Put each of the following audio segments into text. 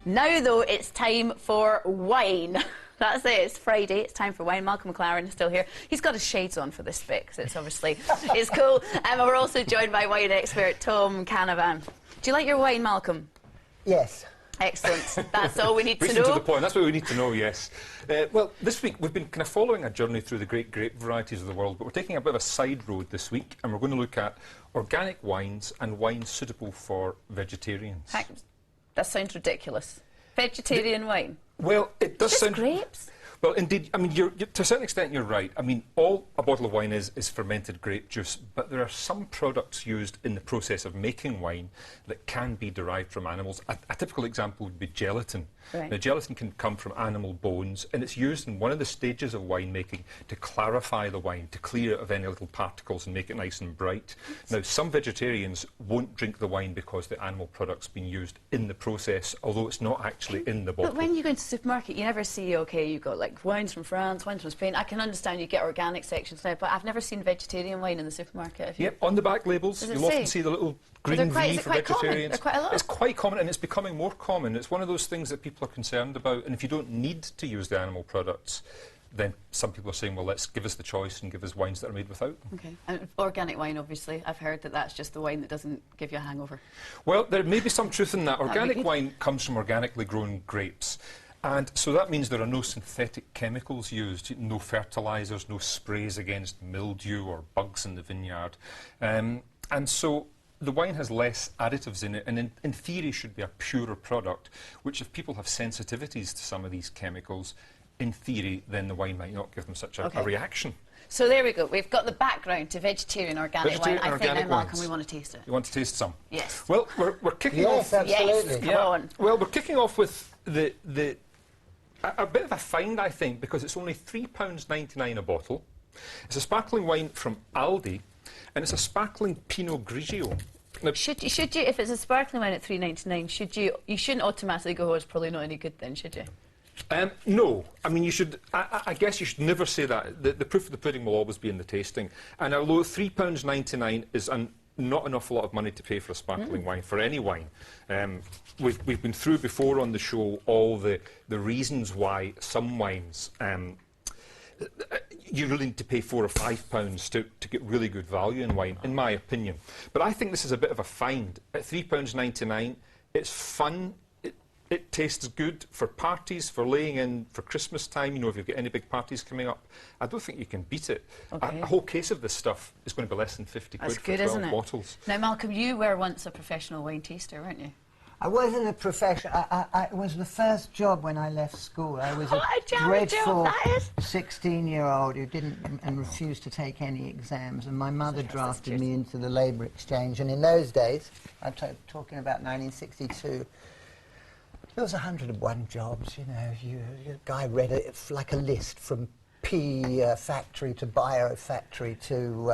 Now, though, it's time for wine. That's it. It's Friday. It's time for wine. Malcolm McLaren is still here. He's got his shades on for this bit, because it's obviously it's cool. And we're also joined by wine expert Tom Cannavan. Do you like your wine, Malcolm? Yes. Excellent. That's all we need to know. Recent to the point. That's what we need to know, yes. Well, this week we've been kind of following a journey through the great grape varieties of the world, but we're taking a bit of a side road this week, and we're going to look at organic wines and wines suitable for vegetarians. That sounds ridiculous. Vegetarian wine? Well, it does sound... grapes? Well, indeed, I mean, to a certain extent you're right. I mean, all a bottle of wine is fermented grape juice, but there are some products used in the process of making wine that can be derived from animals. A typical example would be gelatin. Right. Now, gelatin can come from animal bones, and it's used in one of the stages of winemaking to clarify the wine, to clear it of any little particles and make it nice and bright. Now, some vegetarians won't drink the wine because the animal product's been used in the process, although it's not actually in the bottle. But when you go into the supermarket, you never see, OK, you've got like wines from France, wines from Spain. I can understand you get organic sections now, but I've never seen vegetarian wine in the supermarket. Yep, on the back labels, you'll often see the little green V for vegetarians. They're quite a lot. It's quite common, and it's becoming more common. It's one of those things that people are concerned about, and if you don't need to use the animal products, then some people are saying, well, let's give us the choice and give us wines that are made without them. OK. And organic wine, obviously, I've heard that that's just the wine that doesn't give you a hangover. Well, there may be some truth in that. Organic wine comes from organically grown grapes. And so that means there are no synthetic chemicals used, no fertilisers, no sprays against mildew or bugs in the vineyard. And so the wine has less additives in it, and in theory should be a purer product, which if people have sensitivities to some of these chemicals, in theory, then the wine might not give them such a reaction. So there we go. We've got the background to vegetarian organic wine. I think now, Malcolm, we want to taste it. You want to taste some? Yes. Well, we're kicking off... Yes, absolutely. Yes, come on. Well, we're kicking off with a bit of a find, I think, because it's only £3.99 a bottle. It's a sparkling wine from Aldi, and it's a sparkling Pinot Grigio. Now, should you, if it's a sparkling wine at £3.99, you shouldn't automatically go, oh, it's probably not any good then, should you? No. I mean, you should... I guess you should never say that. The proof of the pudding will always be in the tasting. And although £3.99 is not an awful lot of money to pay for a sparkling wine, for any wine. We've been through before on the show all the reasons why some wines you really need to pay £4 or £5 to get really good value in wine, in my opinion. But I think this is a bit of a find. At £3.99, it's fun. It tastes good for parties, for laying in for Christmas time, you know, if you've got any big parties coming up. I don't think you can beat it. A whole case of this stuff is going to be less than 50 quid for 12 bottles. Now, Malcolm, you were once a professional wine taster, weren't you? I wasn't a professional. It was the first job when I left school. I was a dreadful 16-year-old who didn't and refused to take any exams, and my mother drafted me into the Labour Exchange. And in those days, I'm talking about 1962, there was 101 jobs, you know. A guy read it like a list from pea factory to bio factory to,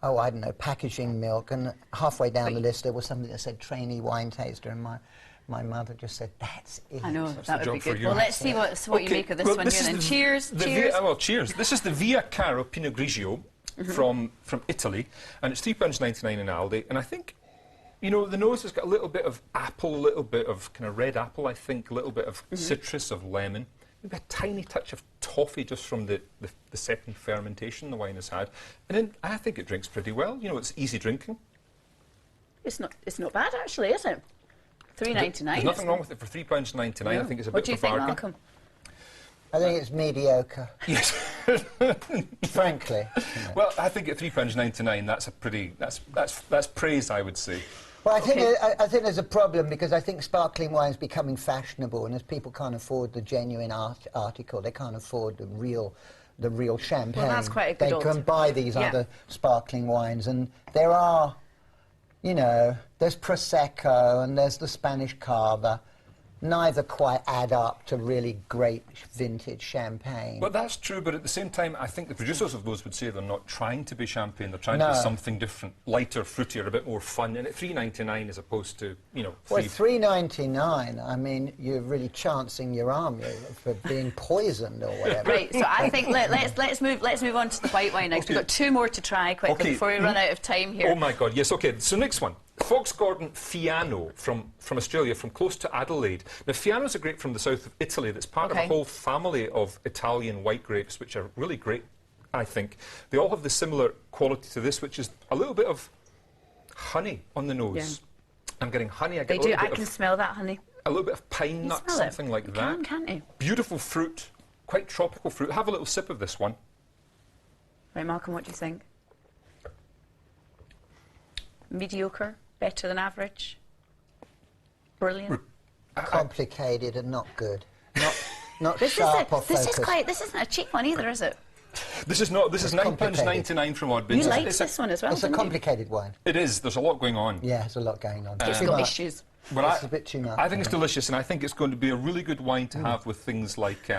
oh, I don't know, packaging milk. And halfway down the list, there was something that said trainee wine taster. And my mother just said, that's it. I know, that would be good. Well, let's see what you make of this one here then. Cheers. Cheers. Well, cheers. This is the Via Caro Pinot Grigio from Italy. And it's £3.99 in Aldi. And I think... You know, the nose has got a little bit of apple, a little bit of kind of red apple, I think, a little bit of citrus, of lemon, maybe a tiny touch of toffee just from the second fermentation the wine has had. And then I think it drinks pretty well. You know, it's easy drinking. It's not bad, actually, is it? £3.99. There's nothing wrong with it for £3.99. No. I think it's a bit of a bargain. What do you think, Malcolm? I think it's mediocre. Yes. Frankly. You know. Well, I think at £3.99, that's a pretty... That's praise, I would say. Well, I think there's a problem, because I think sparkling wine is becoming fashionable, and as people can't afford the genuine article, they can't afford the real champagne. Well, that's quite a good They can buy these other sparkling wines, and there are, you know, there's Prosecco and there's the Spanish Cava. Neither quite add up to really great vintage champagne. Well, that's true, but at the same time, I think the producers of those would say they're not trying to be champagne, they're trying to be something different, lighter, fruitier, a bit more fun, and at £3.99 as opposed to, you know... Well, £3.99, I mean, you're really chancing your arm for being poisoned or whatever. Right, so I think let's move on to the white wine next. We've got two more to try quickly before we run out of time here. Oh my God, yes, OK, so next one. Fox Gordon Fiano from Australia, from close to Adelaide. Now, Fiano's a grape from the south of Italy that's part of a whole family of Italian white grapes, which are really great, I think. They all have the similar quality to this, which is a little bit of honey on the nose. Yeah. I'm getting honey. I can smell that honey. A little bit of pine nut, something like that. Can't you? Beautiful fruit, quite tropical fruit. Have a little sip of this one. Right, Malcolm, what do you think? Mediocre, better than average, brilliant. Complicated and not good. Not sharp or focused. This isn't a cheap one either, is it? This is not. This is £9.99 from Odd Bins. You liked this one as well. It's a complicated wine. It is. There's a lot going on. Yeah, there's a lot going on. It's got issues. It's a bit too much. I think it's delicious, and I think it's going to be a really good wine to have with things like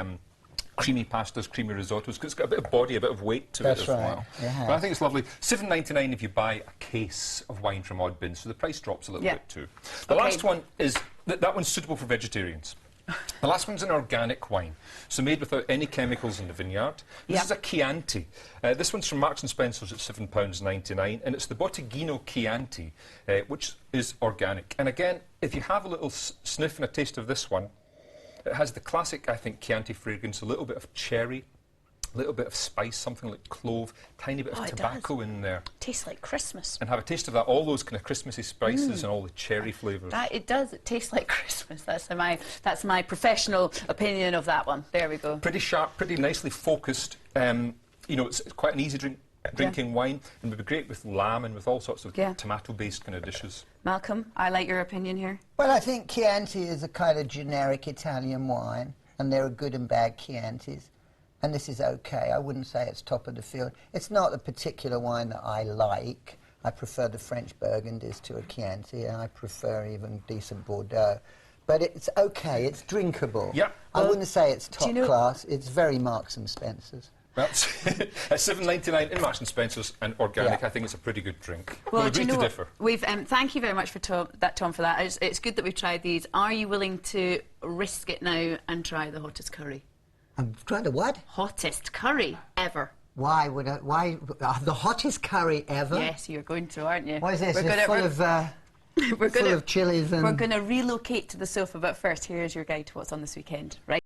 creamy pastas, creamy risottos, because it's got a bit of body, a bit of weight to it as well. Yeah. But I think it's lovely. £7.99 if you buy a case of wine from Odd Bins, so the price drops a little bit too. The last one is that one's suitable for vegetarians. The last one's an organic wine, so made without any chemicals in the vineyard. This is a Chianti. This one's from Marks and Spencer's at £7.99, and it's the Bottighino Chianti, which is organic. And again, if you have a little sniff and a taste of this one, it has the classic, I think, Chianti fragrance, a little bit of cherry, a little bit of spice, something like clove, tiny bit of tobacco in there. Tastes like Christmas. And have a taste of that, all those kind of Christmassy spices and all the cherry flavours. It does. It tastes like Christmas. That's my professional opinion of that one. There we go. Pretty sharp, pretty nicely focused. You know, it's quite an easy drinking wine, and would be great with lamb and with all sorts of tomato-based kind of dishes. Malcolm, I like your opinion here. Well, I think Chianti is a kind of generic Italian wine, and there are good and bad Chiantis. And this is okay. I wouldn't say it's top of the field. It's not a particular wine that I like. I prefer the French Burgundies to a Chianti, and I prefer even decent Bordeaux. But it's okay. It's drinkable. Yeah. I wouldn't say it's top class. It's very Marks and Spencer's. Well, at £7.99 in Marks and Spencer's and organic, I think it's a pretty good drink. Well, we'll agree to differ. We've thank you very much for Tom for that. It's good that we've tried these. Are you willing to risk it now and try the hottest curry? I'm trying to what? Hottest curry ever. Why would the hottest curry ever? Yes, you're going to, aren't you? What is this? Full of chilies and... We're going to relocate to the sofa, but first, here's your guide to what's on this weekend, right?